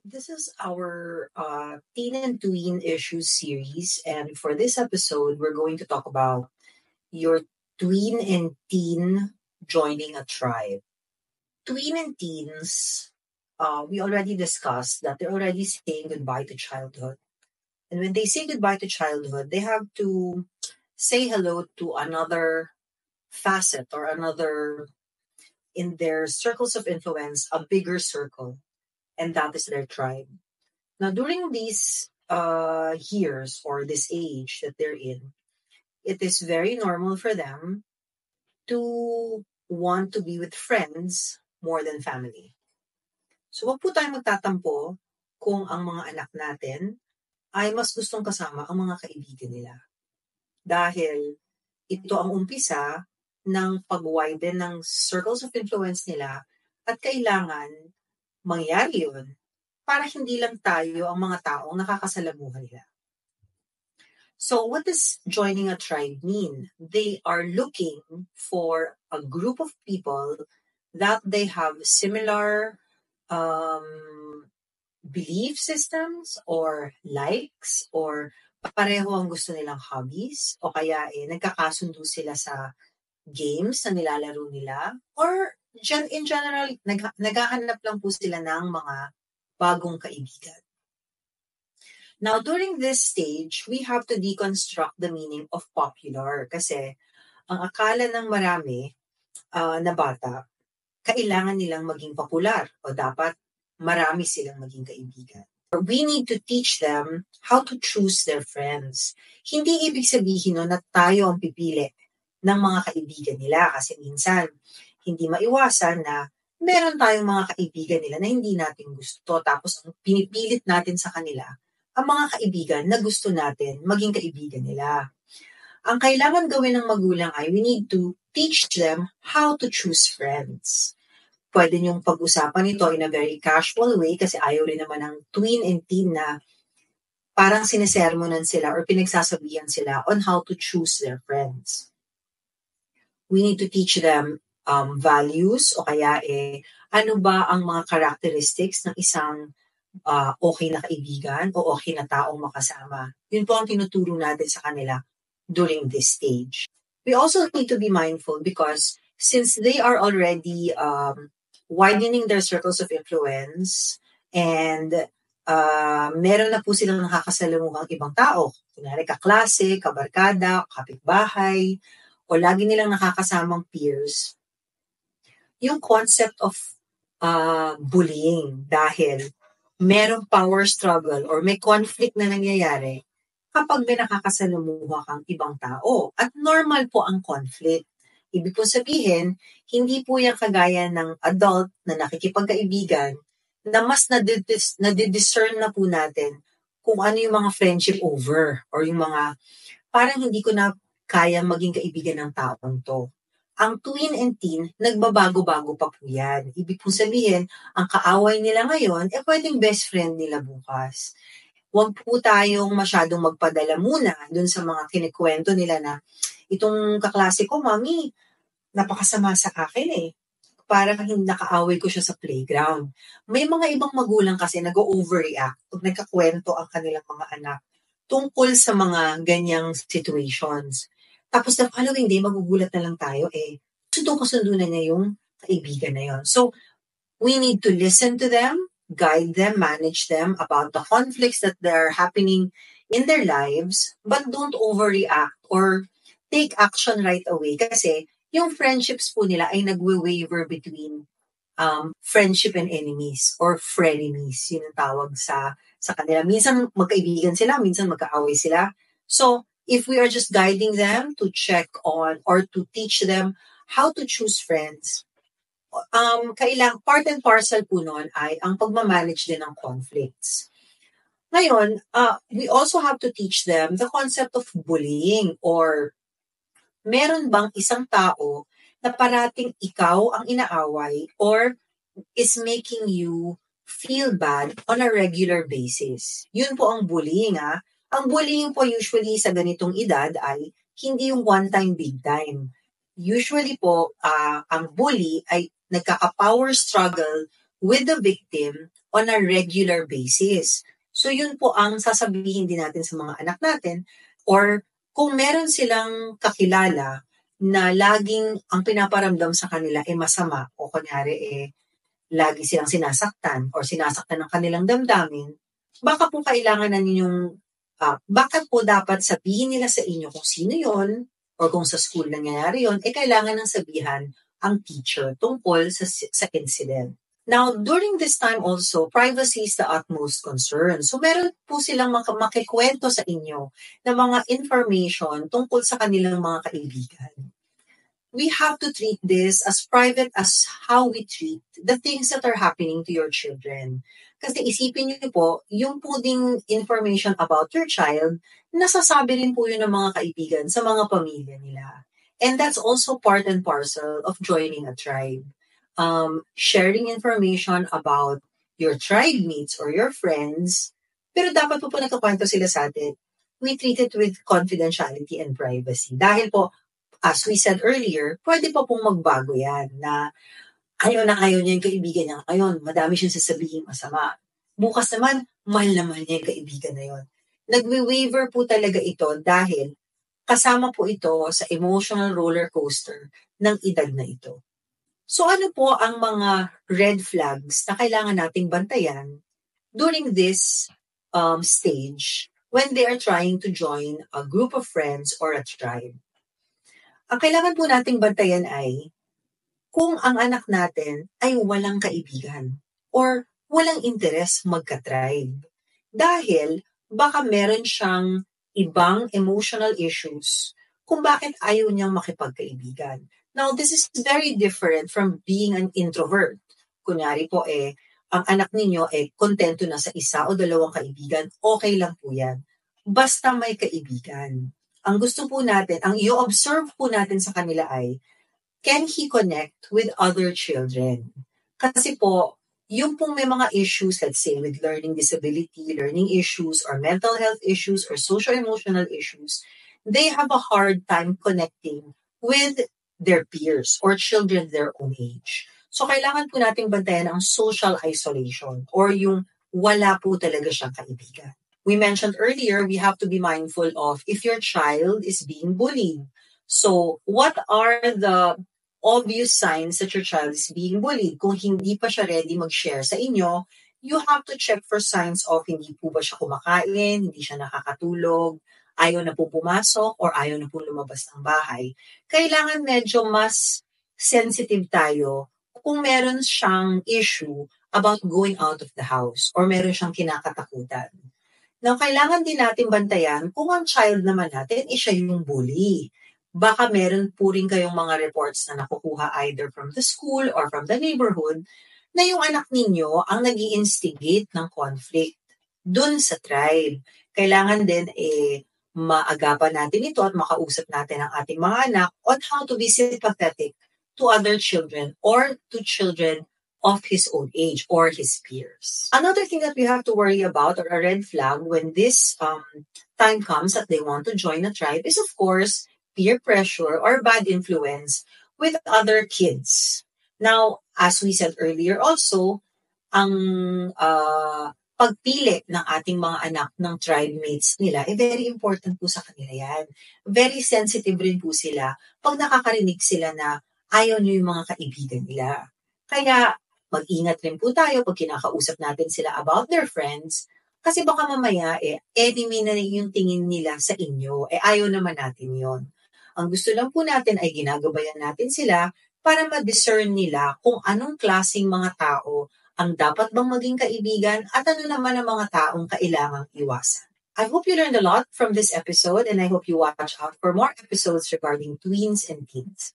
This is our teen and tween issues series, and for this episode, we're going to talk about your tween and teen joining a tribe. Tween and teens, we already discussed that they're already saying goodbye to childhood. And when they say goodbye to childhood, they have to say hello to another facet or another in their circles of influence, a bigger circle, and that is their tribe. Now, during these years or this age that they're in, it is very normal for them to want to be with friends more than family. So, wag po tayong magtatampo kung ang mga anak natin ay mas gustong kasama ang mga kaibigan nila. Dahil ito ang umpisa ng pag-widen ng circles of influence nila at kailangan mangyari yun para hindi lang tayo ang mga taong nakakasalamuha nila. So what does joining a tribe mean? They are looking for a group of people that they have similar belief systems or likes or pareho ang gusto nilang hobbies o kaya nagkakasundo sila sa games na nilalaro nila or in general, naghahanap lang po sila ng mga bagong kaibigan. Now, during this stage, we have to deconstruct the meaning of popular kasi ang akala ng marami na bata, kailangan nilang maging popular o dapat marami silang maging kaibigan. We need to teach them how to choose their friends. Hindi ibig sabihin na tayo ang pipili ng mga kaibigan nila kasi minsan hindi maiwasan na meron tayong mga kaibigan nila na hindi natin gusto tapos pinipilit natin sa kanila ang mga kaibigan na gusto natin maging kaibigan nila. Ang kailangan gawin ng magulang ay we need to teach them how to choose friends. Pwede niyong pag-usapan ito in a very casual way kasi ayaw rin naman ng tween and teen na parang sinesermonan sila or pinagsasabihan sila on how to choose their friends. We need to teach them values o kaya ano ba ang mga characteristics ng isang okay na kaibigan o okay na taong makasama. Yun po ang tinuturo natin sa kanila during this stage. We also need to be mindful because since they are already widening their circles of influence and meron na po silang nakakasalamuhang ibang tao. Kunwari kaklase, kabarkada, kapitbahay, o lagi nilang nakakasamang peers. Yung concept of bullying dahil merong power struggle or may conflict na nangyayari kapag may nakakasalamuha kang ibang tao. At normal po ang conflict. Ibig po sabihin, hindi po yan kagaya ng adult na nakikipagkaibigan na mas nadidiscern na po natin kung ano yung mga friendship over or yung mga parang hindi ko na kaya maging kaibigan ng taong to. Ang tween and teen, nagbabago-bago pa po yan. Ibig po sabihin, ang kaaway nila ngayon, pwedeng best friend nila bukas. Huwag po tayong masyadong magpadala muna dun sa mga kinikwento nila na itong kaklase ko, mami, napakasama sa akin Parang nakaaway ko siya sa playground. May mga ibang magulang kasi nag-overreact pag nagkakwento ang kanilang mga anak tungkol sa mga ganyang situations. Tapos the following day, magugulat na lang tayo kasundo na niya yung kaibigan na yun. So, we need to listen to them, guide them, manage them about the conflicts that are happening in their lives, but don't overreact or take action right away kasi yung friendships po nila ay nagwe-waver between friendship and enemies or frenemies. Yun ang tawag sa kanila. Minsan magkaibigan sila, minsan magkaaway sila. So, if we are just guiding them to check on or to teach them how to choose friends, kailang part and parcel po nun ay ang pagmamanage din ng conflicts. Ngayon, we also have to teach them the concept of bullying or meron bang isang tao na parating ikaw ang inaaway or is making you feel bad on a regular basis. Yun po ang bullying Ang bullying po usually sa ganitong edad ay hindi yung one time, big time. Usually po, ang bully ay nagkaka-power struggle with the victim on a regular basis. So yun po ang sasabihin din natin sa mga anak natin, or kung meron silang kakilala na laging ang pinaparamdam sa kanila ay masama, o kunyari lagi silang sinasaktan or sinasaktan ng kanilang damdamin, baka po kailangan na ninyong, baka po dapat sabihin nila sa inyo kung sino yon, or kung sa school nangyayari yon, kailangan ng sabihan ang teacher tungkol sa incident. Now, during this time also, privacy is the utmost concern. So, meron po silang makikwento sa inyo ng mga information tungkol sa kanilang mga kaibigan. We have to treat this as private as how we treat the things that are happening to your children. Kasi isipin niyo po, yung po ding information about your child, nasasabi rin po yun ng mga kaibigan sa mga pamilya nila. And that's also part and parcel of joining a tribe. Sharing information about your tribe mates or your friends, pero dapat po nagkakwento sila sa atin. We treat it with confidentiality and privacy. Dahil po, as we said earlier, pwede pa pong magbago yan na ayaw niya yung kaibigan niya ngayon, madami siyang sasabihin masama. Bukas naman, mahal na mahal niya yung kaibigan na yun. Nagwi-waver po talaga ito dahil kasama po ito sa emotional roller coaster ng edad na ito. So ano po ang mga red flags na kailangan nating bantayan during this stage when they are trying to join a group of friends or a tribe? Ang kailangan po nating bantayan ay kung ang anak natin ay walang kaibigan or walang interes magka-tribe. Dahil baka meron siyang ibang emotional issues kung bakit ayaw niyang makipagkaibigan. Now, this is very different from being an introvert. Kunyari po ang anak ninyo kontento na sa isa o dalawang kaibigan, okay lang po yan. Basta may kaibigan. Ang gusto po natin, ang i-observe po natin sa kanila ay, can he connect with other children? Kasi po, yung pong may mga issues, let's say with learning disability, learning issues, or mental health issues, or social-emotional issues, they have a hard time connecting with their peers or children their own age. So, kailangan po nating bantayan ang social isolation or yung wala po talaga siyang kaibigan. We mentioned earlier, we have to be mindful of if your child is being bullied. So, what are the obvious signs that your child is being bullied? Kung hindi pa siya ready mag-share sa inyo, you have to check for signs of hindi po ba siya kumakain, hindi siya nakakatulog, ayaw na po pumasok, or ayaw na po lumabas ng bahay. Kailangan medyo mas sensitive tayo kung meron siyang issue about going out of the house or meron siyang kinakatakutan. Now, kailangan din natin bantayan kung ang child naman natin siya yung bully. Baka meron po rin kayong mga reports na nakukuha either from the school or from the neighborhood na yung anak ninyo ang nag-i-instigate ng conflict dun sa tribe. Kailangan din maagapan natin ito at makausap natin ang ating mga anak on how to be sympathetic to other children or to children of his own age or his peers. Another thing that we have to worry about, or a red flag when this time comes that they want to join a tribe, is of course peer pressure or bad influence with other kids. Now, as we said earlier also, ang pagpili ng ating mga anak ng tribe mates nila, very important po sa kanila yan. Very sensitive rin po sila pag nakakarinig sila na ayaw nyo yung mga kaibigan nila. Kaya mag-ingat rin po tayo pag kinakausap natin sila about their friends, kasi baka mamaya enemy na yung tingin nila sa inyo, ayaw naman natin yon. Ang gusto lang po natin ay ginagabayan natin sila para ma-discern nila kung anong klaseng mga tao ang dapat bang maging kaibigan at ano naman ang mga taong kailangang iwasan. I hope you learned a lot from this episode and I hope you watch out for more episodes regarding tweens and teens.